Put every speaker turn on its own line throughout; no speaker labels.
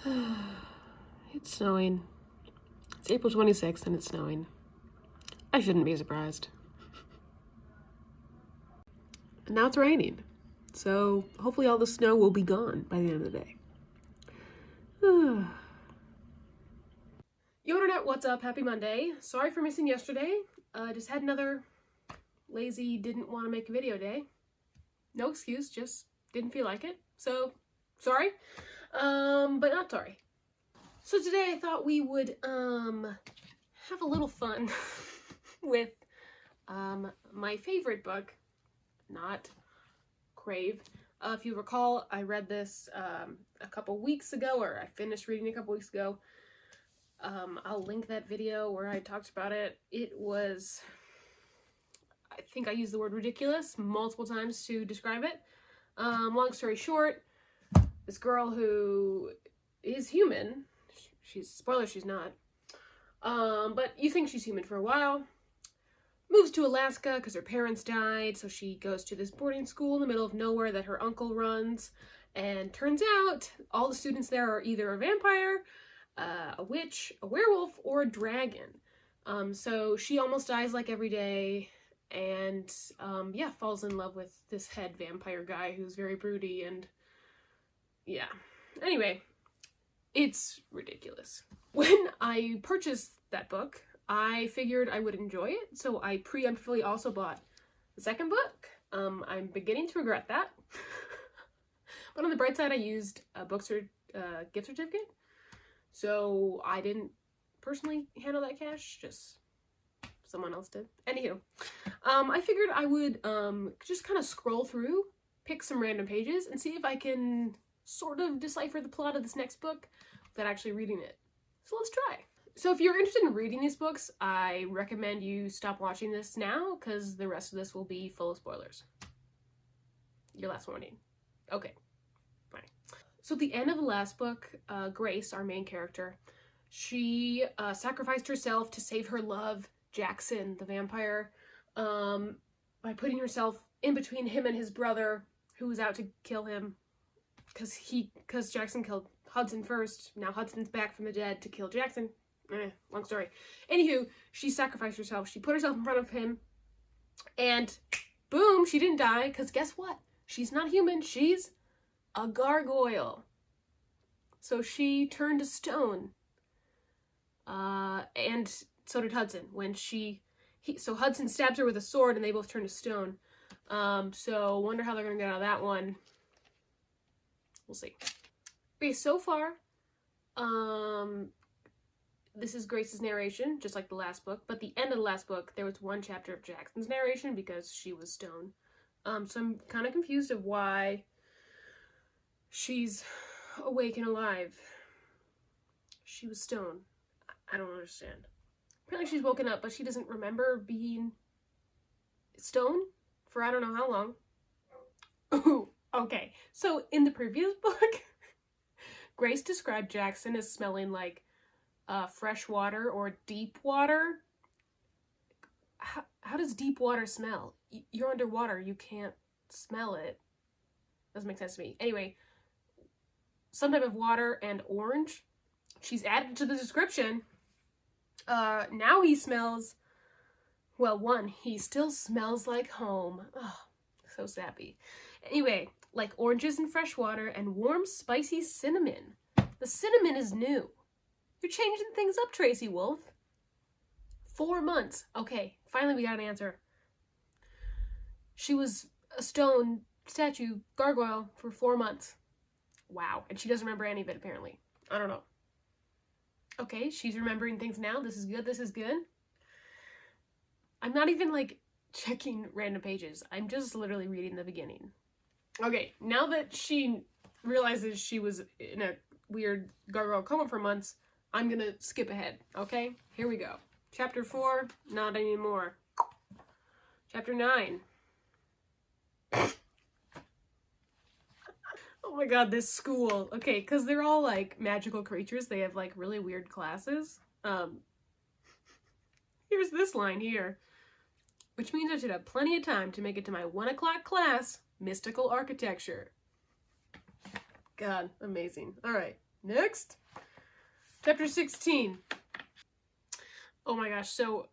It's snowing. It's April 26th and it's snowing. I shouldn't be surprised. And now it's raining. So hopefully all the snow will be gone by the end of the day. Yo internet, what's up? Happy Monday. Sorry for missing yesterday. Just had another lazy didn't want to make a video day. No excuse, just didn't feel like it. So sorry. But not sorry. So today I thought we would have a little fun with my favorite book, not Crave. If you recall, I read this a couple weeks ago, or I finished reading it a couple weeks ago. I'll link that video where I talked about it. It was, I think I used the word ridiculous multiple times to describe it. Long story short, this girl who is human, spoiler, she's not, but you think she's human for a while, moves to Alaska because her parents died, so she goes to this boarding school in the middle of nowhere that her uncle runs, and turns out all the students there are either a vampire, a witch, a werewolf, or a dragon. So she almost dies like every day, and yeah, falls in love with this head vampire guy who's very broody, and yeah. Anyway, it's ridiculous. When I purchased that book, I figured I would enjoy it, so I preemptively also bought the second book. I'm beginning to regret that. But on the bright side, I used a gift certificate, so I didn't personally handle that cash, just someone else did. Anywho, I figured I would just kind of scroll through, pick some random pages, and see if I can sort of decipher the plot of this next book without actually reading it. So let's try. So if you're interested in reading these books, I recommend you stop watching this now, because the rest of this will be full of spoilers. Your last warning. Okay, fine. So at the end of the last book, Grace, our main character, she sacrificed herself to save her love, Jackson, the vampire, by putting herself in between him and his brother, who was out to kill him, because Jackson killed Hudson first. Now Hudson's back from the dead to kill Jackson. Long story. Anywho, she sacrificed herself. She put herself in front of him, and boom, she didn't die, because guess what? She's not human. She's a gargoyle. So she turned to stone. And so did Hudson. So Hudson stabs her with a sword, and they both turn to stone. So wonder how they're gonna get out of that one. We'll see. Okay, so far, this is Grace's narration, just like the last book, but the end of the last book, there was one chapter of Jackson's narration because she was stone. So I'm kind of confused of why she's awake and alive. She was stone. I don't understand. Apparently she's woken up, but she doesn't remember being stone for I don't know how long. Ooh, okay. So in the previous book, Grace described Jackson as smelling like fresh water or deep water. How does deep water smell? You're underwater, you can't smell it. Doesn't make sense to me. Anyway, some type of water and orange. She's added to the description. Now he smells, well, one, he still smells like home. Oh, so sappy. Anyway, like oranges and fresh water and warm, spicy cinnamon. The cinnamon is new. You're changing things up, Tracy Wolf. 4 months. Okay, finally we got an answer. She was a stone statue gargoyle for 4 months. Wow. And she doesn't remember any of it, apparently. I don't know. Okay, she's remembering things now. This is good. This is good. I'm not even, like, checking random pages. I'm just literally reading the beginning. Okay, now that she realizes she was in a weird gargoyle coma for months, I'm gonna skip ahead, okay? Here we go. Chapter 4, not anymore. Chapter 9. Oh my god, this school. Okay, because they're all, like, magical creatures. They have, like, really weird classes. Here's this line here. Which means I should have plenty of time to make it to my 1 o'clock class, Mystical Architecture. God, amazing. Alright. Next. Chapter 16. Oh my gosh, so,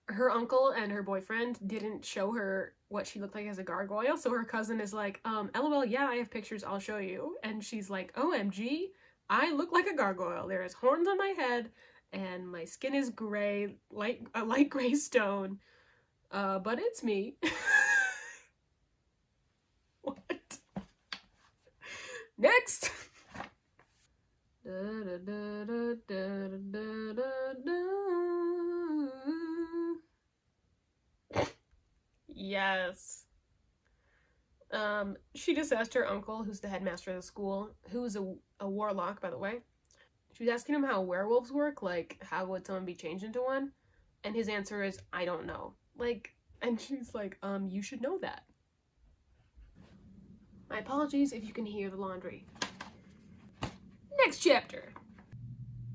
her uncle and her boyfriend didn't show her what she looked like as a gargoyle, so her cousin is like, LOL, yeah, I have pictures, I'll show you. And she's like, OMG, I look like a gargoyle. There is horns on my head, and my skin is gray, a light gray stone. But it's me. What? Next! Yes. She just asked her uncle, who's the headmaster of the school, who is a warlock, by the way. She was asking him how werewolves work, like, how would someone be changed into one? And his answer is, I don't know. Like, and she's like, you should know that. My apologies if you can hear the laundry. Next chapter!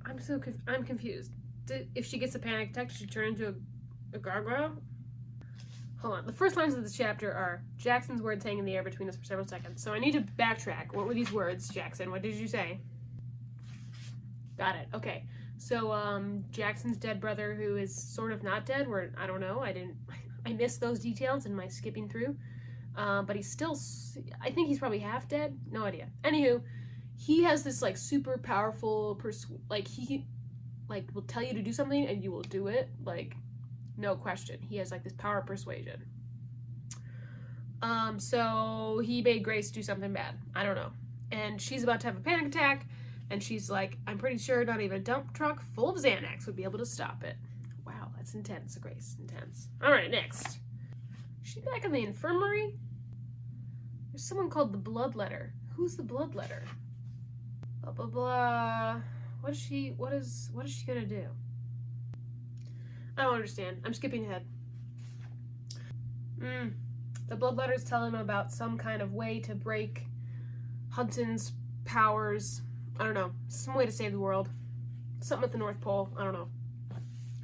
I'm confused. If she gets a panic attack, does she turn into a gargoyle? Hold on. The first lines of this chapter are Jackson's words hang in the air between us for several seconds. So I need to backtrack. What were these words, Jackson? What did you say? Got it. Okay. So, Jackson's dead brother, who is sort of not dead, or I don't know. I missed those details in my skipping through. But he's still, I think he's probably half dead. No idea. Anywho, he has this, like, super powerful, he, like, will tell you to do something and you will do it. Like, no question. He has, like, this power of persuasion. So he made Grace do something bad. I don't know. And she's about to have a panic attack, and she's like, I'm pretty sure not even a dump truck full of Xanax would be able to stop it. Wow, that's intense, Grace. Intense. Alright, next. She's back in the infirmary. There's someone called the Bloodletter. Who's the Bloodletter? Blah, blah, blah. What is she gonna do? I don't understand. I'm skipping ahead. The Bloodletters tell him about some kind of way to break Hudson's powers. I don't know. Some way to save the world. Something at the North Pole. I don't know.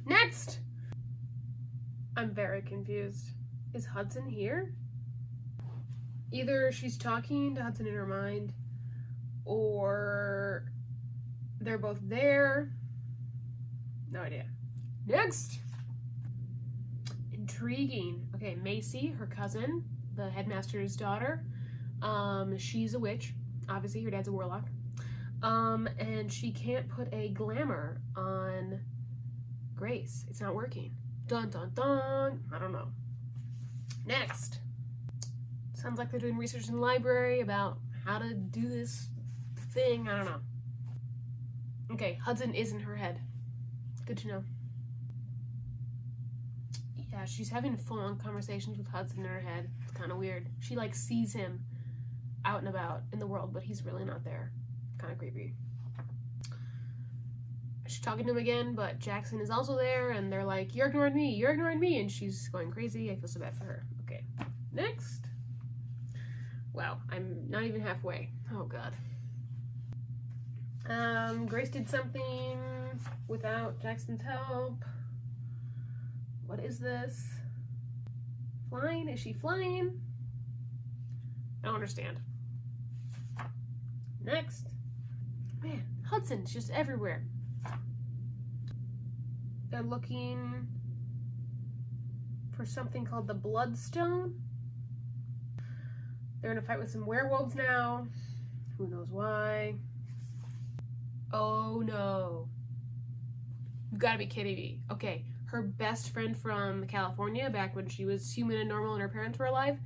Next! I'm very confused. Is Hudson here? Either she's talking to Hudson in her mind, or they're both there. No idea. Next! Intriguing. Okay, Macy, her cousin, the headmaster's daughter, she's a witch. Obviously, her dad's a warlock. And she can't put a glamour on Grace. It's not working. Dun, dun, dun. I don't know. Next. Sounds like they're doing research in the library about how to do this thing. I don't know. Okay, Hudson is in her head. Good to know. Yeah, she's having full-on conversations with Hudson in her head. It's kind of weird. She, like, sees him out and about in the world, but he's really not there. Kind of creepy. She's talking to him again, but Jackson is also there, and they're like, you're ignoring me, and she's going crazy. I feel so bad for her. Okay, next. Wow, I'm not even halfway. Oh, God. Grace did something without Jackson's help. What is this? Flying? Is she flying? I don't understand. Next. Man, Hudson's just everywhere. They're looking for something called the Bloodstone. They're in a fight with some werewolves now. Who knows why? Oh no. You've got to be kidding me. Okay, her best friend from California, back when she was human and normal and her parents were alive,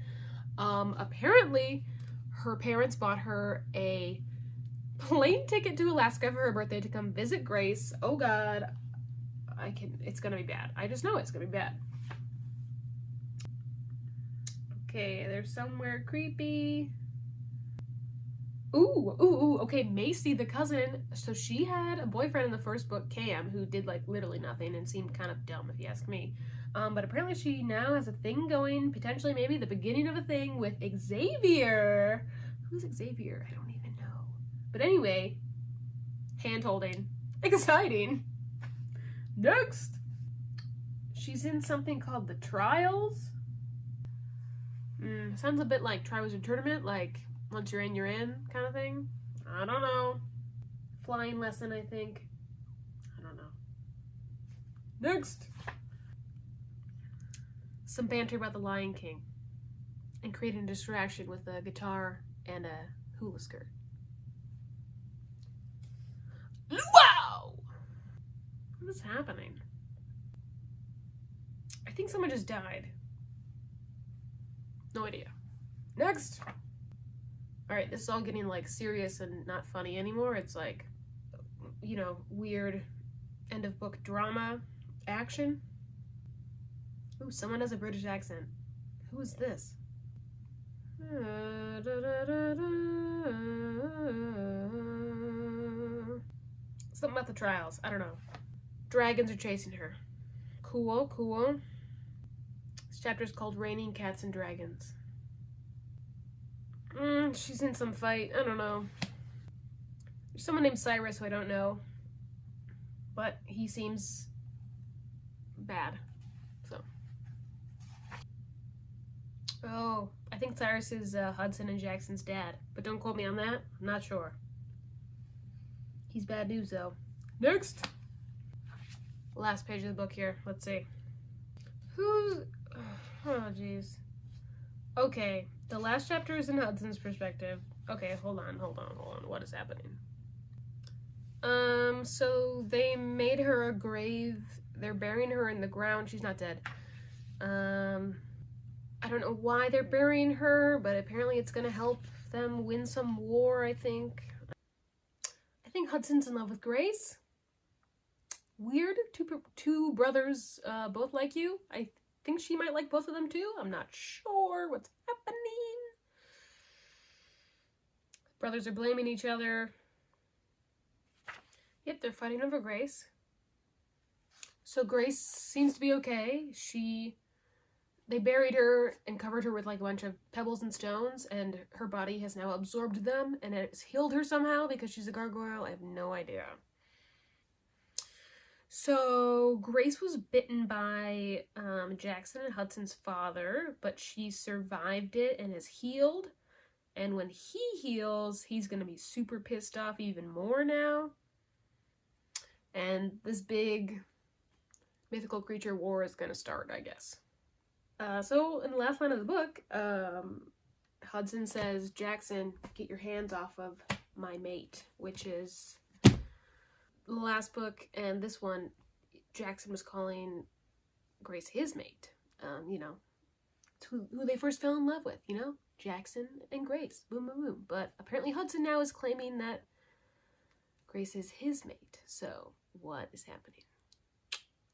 apparently her parents bought her a plane ticket to Alaska for her birthday to come visit Grace. Oh God, it's gonna be bad. I just know it's gonna be bad. Okay, there's somewhere creepy. Ooh, okay, Macy, the cousin. So she had a boyfriend in the first book, Cam, who did, like, literally nothing and seemed kind of dumb, if you ask me. But apparently she now has a thing going, potentially maybe the beginning of a thing with Xavier. Who's Xavier? I don't even know. But anyway, hand-holding. Exciting. Next. She's in something called the Trials. Sounds a bit like Trials or Tournament, like once you're in, kind of thing. I don't flying lesson, I think. I don't know. Next! Some banter about the Lion King. And creating a distraction with a guitar and a hula skirt. Wow! What is happening? I think someone just died. No idea. Next! Alright, this is all getting like serious and not funny anymore. It's like, you know, weird end of book drama action. Ooh, someone has a British accent. Who is this? Something about the trials. I don't know. Dragons are chasing her. Cool, cool. This chapter is called Raining Cats and Dragons. She's in some fight. I don't know. There's someone named Cyrus who I don't know. But he seems bad. So. Oh, I think Cyrus is Hudson and Jackson's dad. But don't quote me on that. I'm not sure. He's bad news, though. Next! Last page of the book here. Let's see. Who's... Oh, jeez. Okay. The last chapter is in Hudson's perspective. Okay, hold on. What is happening? So they made her a grave. They're burying her in the ground. She's not dead. I don't know why they're burying her, but apparently it's gonna help them win some war, I think. I think Hudson's in love with Grace. Weird. Two brothers, both like you. I think she might like both of them too. I'm not sure what's happening. Brothers are blaming each other. Yep, they're fighting over Grace. So Grace seems to be okay. They buried her and covered her with like a bunch of pebbles and stones, and her body has now absorbed them, and it's healed her somehow because she's a gargoyle. I have no idea. So Grace was bitten by Jackson and Hudson's father, but she survived it and is healed. And when he heals, he's going to be super pissed off even more now. And this big mythical creature war is going to start, I guess. So in the last line of the book, Hudson says, Jackson, get your hands off of my mate, which is the last book, and this one, Jackson was calling Grace his mate. You know, it's who they first fell in love with, you know? Jackson and Grace. Boom, boom, boom. But apparently Hudson now is claiming that Grace is his mate. So what is happening?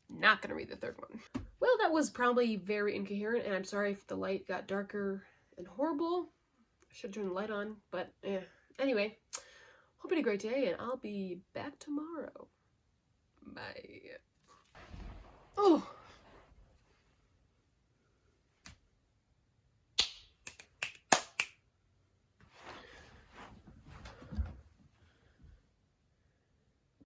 Not gonna read the third one. Well, that was probably very incoherent, and I'm sorry if the light got darker and horrible. I should turn the light on, but anyway. Hope you had a great day, and I'll be back tomorrow. Bye. Oh.